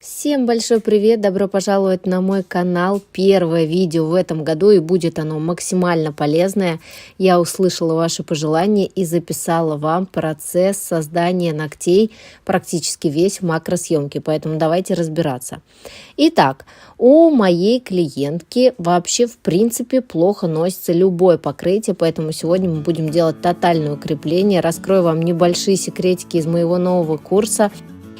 Всем большой привет! Добро пожаловать на мой канал. Первое видео в этом году, и будет оно максимально полезное. Я услышала ваши пожелания и записала вам процесс создания ногтей, практически весь в макросъемке, поэтому давайте разбираться. Итак, у моей клиентки вообще в принципе плохо носится любое покрытие, поэтому сегодня мы будем делать тотальное укрепление. Раскрою вам небольшие секретики из моего нового курса.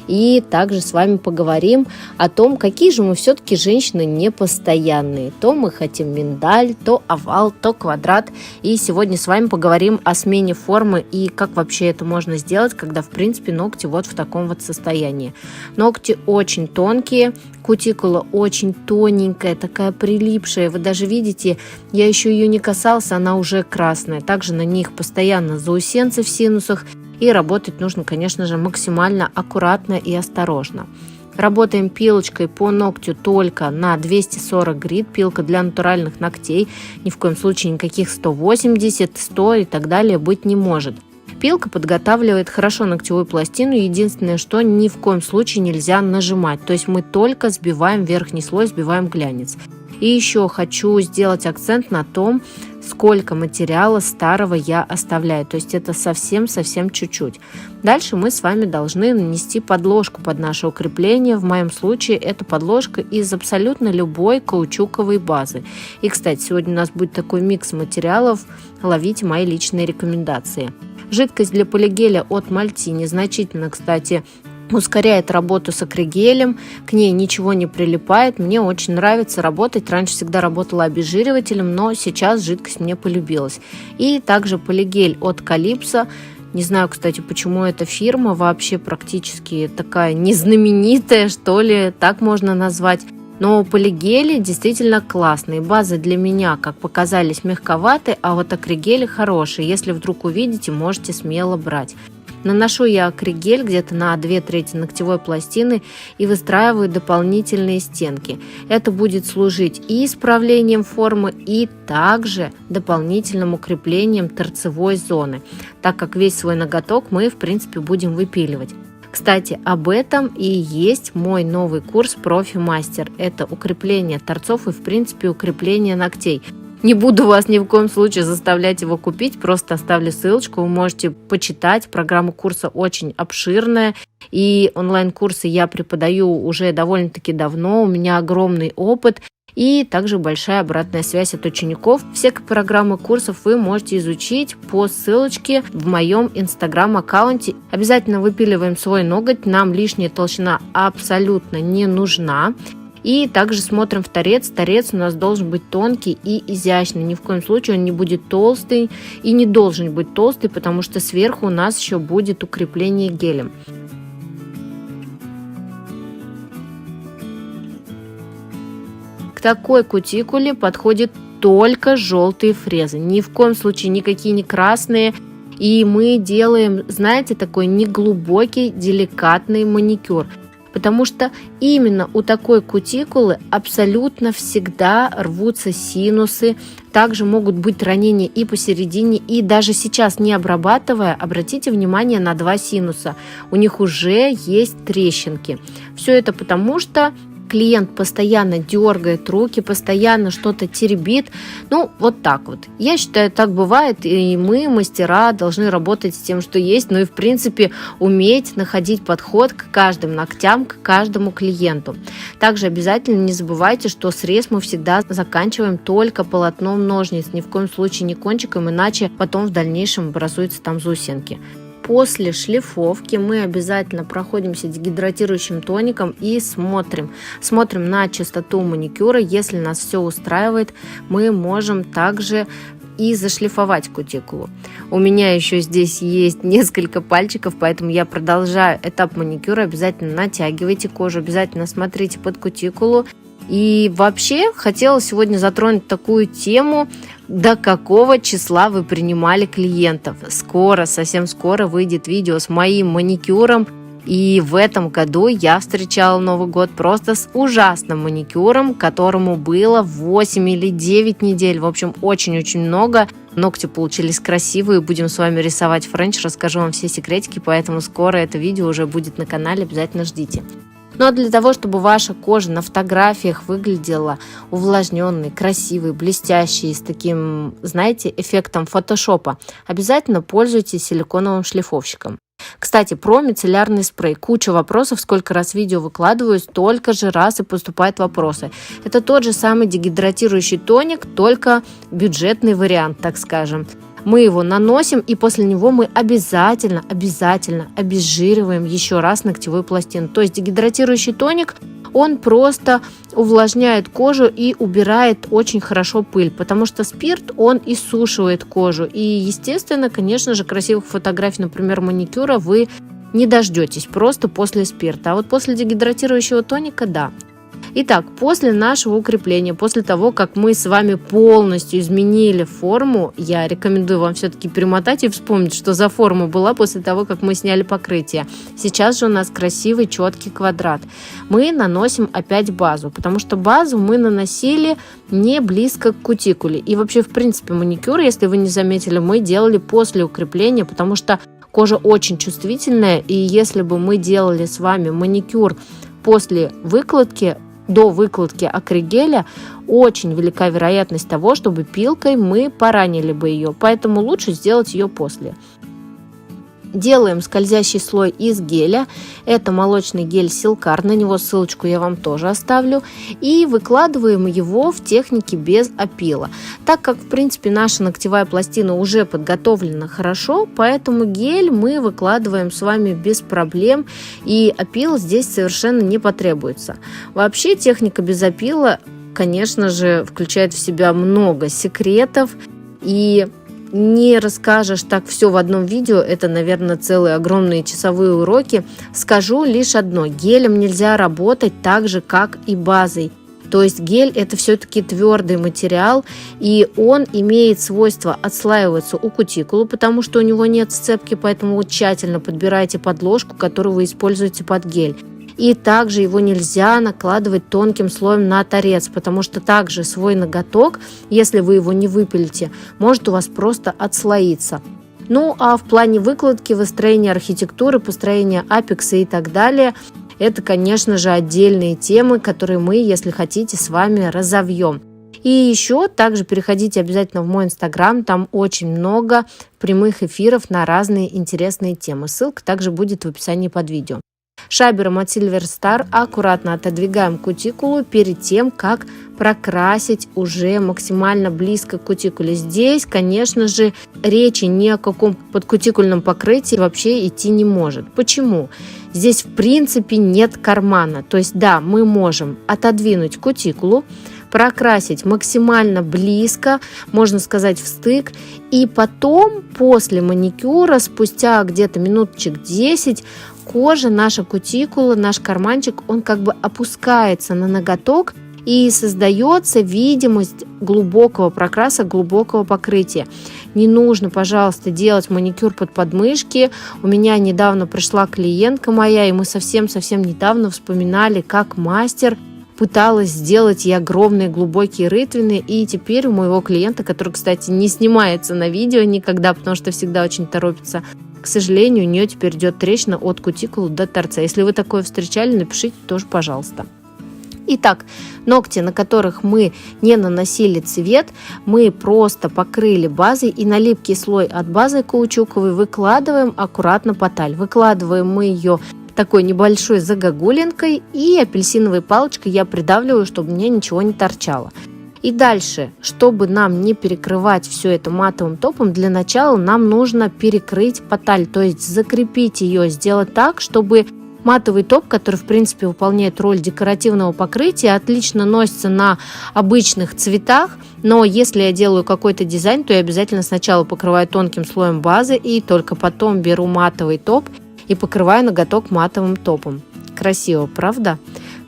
И также с вами поговорим о том, какие же мы все-таки женщины непостоянные. То мы хотим миндаль, то овал, то квадрат. И сегодня с вами поговорим о смене формы и как вообще это можно сделать, когда в принципе ногти вот в таком вот состоянии. Ногти очень тонкие, кутикула очень тоненькая, такая прилипшая. Вы даже видите, я еще ее не касался, она уже красная. Также на них постоянно заусенцы в синусах. И работать нужно, конечно же, максимально аккуратно и осторожно. Работаем пилочкой по ногтю только на 240 грит, пилка для натуральных ногтей. Ни в коем случае никаких 180, 100 и так далее быть не может. Пилка подготавливает хорошо ногтевую пластину. Единственное, что ни в коем случае нельзя нажимать. То есть мы только сбиваем верхний слой, сбиваем глянец. И еще хочу сделать акцент на том, сколько материала старого я оставляю. То есть это совсем чуть-чуть. Дальше мы с вами должны нанести подложку под наше укрепление. В моем случае это подложка из абсолютно любой каучуковой базы. И, кстати, сегодня у нас будет такой микс материалов. Ловите мои личные рекомендации. Жидкость для полигеля от Мальтини значительно, кстати, ускоряет работу с акригелем, к ней ничего не прилипает. Мне очень нравится работать. Раньше всегда работала обезжиривателем, но сейчас жидкость мне полюбилась. И также полигель от Calypso. Не знаю, кстати, почему эта фирма вообще практически такая незнаменитая, что ли, так можно назвать. Но полигели действительно классные. Базы для меня, как показались, мягковаты, а вот акригели хорошие. Если вдруг увидите, можете смело брать. Наношу я акригель где-то на 2/3 ногтевой пластины и выстраиваю дополнительные стенки. Это будет служить и исправлением формы, и также дополнительным укреплением торцевой зоны, так как весь свой ноготок мы в принципе будем выпиливать. Кстати, об этом и есть мой новый курс «Профи-мастер». Это укрепление торцов и в принципе укрепление ногтей. Не буду вас ни в коем случае заставлять его купить, просто оставлю ссылочку, вы можете почитать. Программа курса очень обширная, и онлайн-курсы я преподаю уже довольно-таки давно, у меня огромный опыт и также большая обратная связь от учеников. Все программы курсов вы можете изучить по ссылочке в моем инстаграм-аккаунте. Обязательно выпиливаем свой ноготь, нам лишняя толщина абсолютно не нужна. И также смотрим в торец. Торец у нас должен быть тонкий и изящный. Ни в коем случае он не будет толстый и не должен быть толстый, потому что сверху у нас еще будет укрепление гелем. К такой кутикуле подходят только желтые фрезы. Ни в коем случае никакие не красные. И мы делаем, знаете, такой неглубокий, деликатный маникюр. Потому что именно у такой кутикулы абсолютно всегда рвутся синусы. Также могут быть ранения и посередине. И даже сейчас, не обрабатывая, обратите внимание на 2 синуса. У них уже есть трещинки. Все это потому, что клиент постоянно дергает руки, постоянно что-то теребит. Ну, вот так вот. Я считаю, так бывает, и мы, мастера, должны работать с тем, что есть, ну и, в принципе, уметь находить подход к каждым ногтям, к каждому клиенту. Также обязательно не забывайте, что срез мы всегда заканчиваем только полотном ножниц, ни в коем случае не кончиком, иначе потом в дальнейшем образуются там заусенки. После шлифовки мы обязательно проходимся дегидратирующим тоником и смотрим на чистоту маникюра. Если нас все устраивает, мы можем также и зашлифовать кутикулу. У меня еще здесь есть несколько пальчиков, поэтому я продолжаю этап маникюра. Обязательно натягивайте кожу, обязательно смотрите под кутикулу. И вообще хотела сегодня затронуть такую тему, до какого числа вы принимали клиентов. Скоро, совсем скоро выйдет видео с моим маникюром. И в этом году я встречала Новый год просто с ужасным маникюром, которому было 8 или 9 недель. В общем, очень-очень много. Ногти получились красивые. Будем с вами рисовать френч. Расскажу вам все секретики, поэтому скоро это видео уже будет на канале. Обязательно ждите. Но для того, чтобы ваша кожа на фотографиях выглядела увлажненной, красивой, блестящей, с таким, знаете, эффектом фотошопа, обязательно пользуйтесь силиконовым шлифовщиком. Кстати, про мицеллярный спрей. Куча вопросов, сколько раз видео выкладываю, столько же раз и поступают вопросы. Это тот же самый дегидратирующий тоник, только бюджетный вариант, так скажем. Мы его наносим, и после него мы обязательно обезжириваем еще раз ногтевую пластину. То есть дегидратирующий тоник, он просто увлажняет кожу и убирает очень хорошо пыль, потому что спирт, он иссушивает кожу. И, естественно, конечно же, красивых фотографий, например, маникюра, вы не дождетесь просто после спирта. А вот после дегидратирующего тоника – да. Итак, после нашего укрепления, после того, как мы с вами полностью изменили форму, я рекомендую вам все-таки перемотать и вспомнить, что за форма была после того, как мы сняли покрытие. Сейчас же у нас красивый четкий квадрат. Мы наносим опять базу, потому что базу мы наносили не близко к кутикуле. И вообще, в принципе, маникюр, если вы не заметили, мы делали после укрепления, потому что кожа очень чувствительная, и если бы мы делали с вами маникюр после выкладки, до выкладки акригеля, очень велика вероятность того, чтобы пилкой мы поранили бы ее, поэтому лучше сделать ее после. Делаем скользящий слой из геля, это молочный гель Силкар, на него ссылочку я вам тоже оставлю, и выкладываем его в технике без опила. Так как, в принципе, наша ногтевая пластина уже подготовлена хорошо, поэтому гель мы выкладываем с вами без проблем, и опил здесь совершенно не потребуется. Вообще техника без опила, конечно же, включает в себя много секретов, и не расскажешь так все в одном видео, это, наверное, целые огромные часовые уроки. Скажу лишь одно: гелем нельзя работать так же, как и базой. То есть гель это все-таки твердый материал, и он имеет свойство отслаиваться у кутикулы, потому что у него нет сцепки, поэтому вы тщательно подбирайте подложку, которую вы используете под гель. И также его нельзя накладывать тонким слоем на торец, потому что также свой ноготок, если вы его не выпилите, может у вас просто отслоиться. Ну а в плане выкладки, выстроения архитектуры, построения апекса и так далее, это, конечно же, отдельные темы, которые мы, если хотите, с вами разовьем. И еще также переходите обязательно в мой инстаграм, там очень много прямых эфиров на разные интересные темы. Ссылка также будет в описании под видео. Шабером от Silver Star аккуратно отодвигаем кутикулу перед тем, как прокрасить уже максимально близко к кутикуле. Здесь, конечно же, речи ни о каком подкутикульном покрытии вообще идти не может. Почему? Здесь в принципе нет кармана. То есть да, мы можем отодвинуть кутикулу, прокрасить максимально близко, можно сказать, в стык, и потом после маникюра, спустя где-то минуточек 10, кожа, наша кутикула, наш карманчик, он как бы опускается на ноготок, и создается видимость глубокого прокраса, глубокого покрытия. Не нужно, пожалуйста, делать маникюр под подмышки. У меня недавно пришла клиентка моя, и мы совсем недавно вспоминали, как мастер пыталась сделать ей огромные глубокие рытвины, и теперь у моего клиента, который, кстати, не снимается на видео никогда, потому что всегда очень торопится, к сожалению, у нее теперь идет трещина от кутикулы до торца. Если вы такое встречали, напишите тоже, пожалуйста. Итак, ногти, на которых мы не наносили цвет, мы просто покрыли базой, и на липкий слой от базы каучуковой выкладываем аккуратно поталь. Выкладываем мы ее такой небольшой загогулинкой, и апельсиновой палочкой я придавливаю, чтобы мне ничего не торчало. И дальше, чтобы нам не перекрывать все это матовым топом, для начала нам нужно перекрыть поталь, то есть закрепить ее, сделать так, чтобы матовый топ, который в принципе выполняет роль декоративного покрытия, отлично носится на обычных цветах, но если я делаю какой-то дизайн, то я обязательно сначала покрываю тонким слоем базы и только потом беру матовый топ и покрываю ноготок матовым топом. Красиво, правда?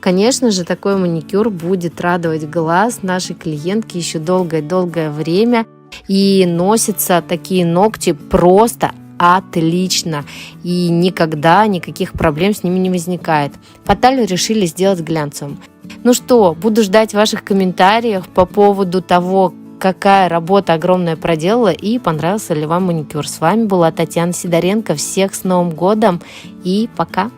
Конечно же, такой маникюр будет радовать глаз нашей клиентки еще долгое-долгое время, и носятся такие ногти просто отлично, и никогда никаких проблем с ними не возникает. Поталь решили сделать глянцевым. Ну что, буду ждать ваших комментариев по поводу того, какая работа огромная проделала и понравился ли вам маникюр. С вами была Татьяна Сидоренко. Всех с Новым годом и пока!